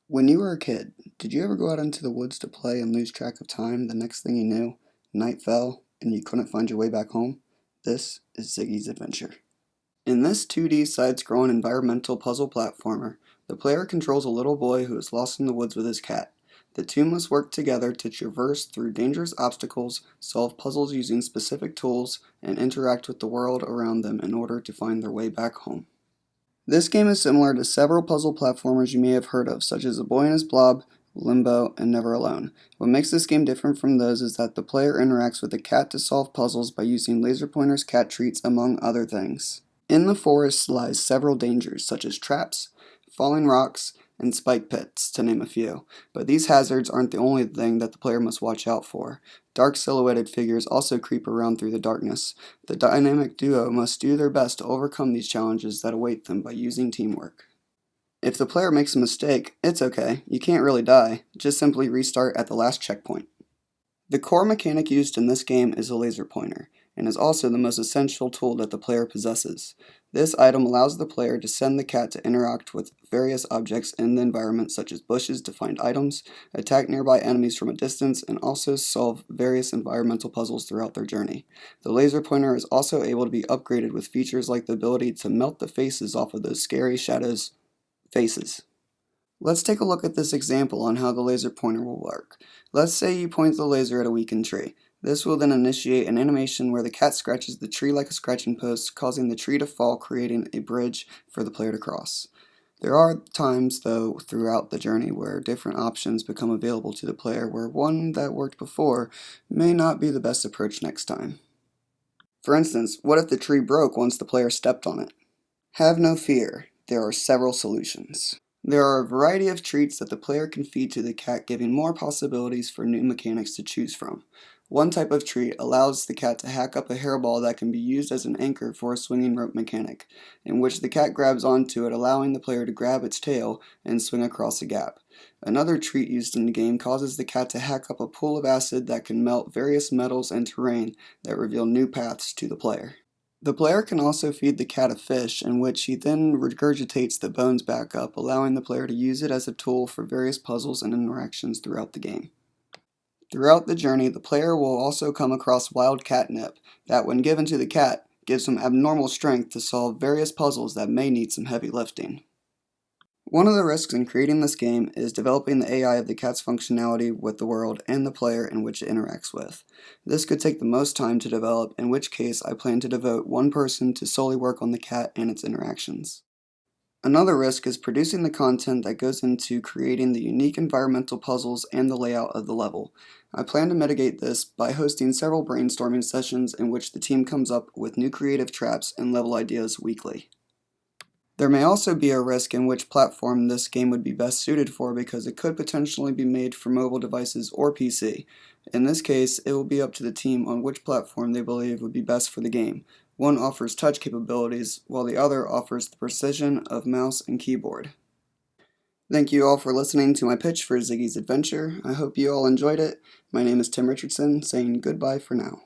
When you were a kid, did you ever go out into the woods to play and lose track of time? The next thing you knew, night fell and you couldn't find your way back home? This is Ziggy's Adventure. In this 2D side-scrolling environmental puzzle platformer, the player controls a little boy who is lost in the woods with his cat. The two must work together to traverse through dangerous obstacles, solve puzzles using specific tools, and interact with the world around them in order to find their way back home. This game is similar to several puzzle platformers you may have heard of, such as A Boy and His Blob, Limbo, and Never Alone. What makes this game different from those is that the player interacts with the cat to solve puzzles by using laser pointers, cat treats, among other things. In the forest lies several dangers, such as traps, falling rocks, and spike pits, to name a few. But these hazards aren't the only thing that the player must watch out for. Dark silhouetted figures also creep around through the darkness. The dynamic duo must do their best to overcome these challenges that await them by using teamwork. If the player makes a mistake, it's okay. You can't really die. Just simply restart at the last checkpoint. The core mechanic used in this game is a laser pointer, and is also the most essential tool that the player possesses. This item allows the player to send the cat to interact with various objects in the environment, such as bushes, to find items, attack nearby enemies from a distance, and also solve various environmental puzzles throughout their journey. The laser pointer is also able to be upgraded with features like the ability to melt the faces off of those scary shadows' faces. Let's take a look at this example on how the laser pointer will work. Let's say you point the laser at a weakened tree. This will then initiate an animation where the cat scratches the tree like a scratching post, causing the tree to fall, creating a bridge for the player to cross. There are times, though, throughout the journey where different options become available to the player, where one that worked before may not be the best approach next time. For instance, what if the tree broke once the player stepped on it? Have no fear, there are several solutions. There are a variety of treats that the player can feed to the cat, giving more possibilities for new mechanics to choose from. One type of treat allows the cat to hack up a hairball that can be used as an anchor for a swinging rope mechanic, in which the cat grabs onto it, allowing the player to grab its tail and swing across a gap. Another treat used in the game causes the cat to hack up a pool of acid that can melt various metals and terrain that reveal new paths to the player. The player can also feed the cat a fish, in which he then regurgitates the bones back up, allowing the player to use it as a tool for various puzzles and interactions throughout the game. Throughout the journey, the player will also come across wild catnip that, when given to the cat, gives him abnormal strength to solve various puzzles that may need some heavy lifting. One of the risks in creating this game is developing the AI of the cat's functionality with the world and the player in which it interacts with. This could take the most time to develop, in which case I plan to devote one person to solely work on the cat and its interactions. Another risk is producing the content that goes into creating the unique environmental puzzles and the layout of the level. I plan to mitigate this by hosting several brainstorming sessions in which the team comes up with new creative traps and level ideas weekly. There may also be a risk in which platform this game would be best suited for, because it could potentially be made for mobile devices or PC. In this case, it will be up to the team on which platform they believe would be best for the game. One offers touch capabilities, while the other offers the precision of mouse and keyboard. Thank you all for listening to my pitch for Ziggy's Adventure. I hope you all enjoyed it. My name is Tim Richardson, saying goodbye for now.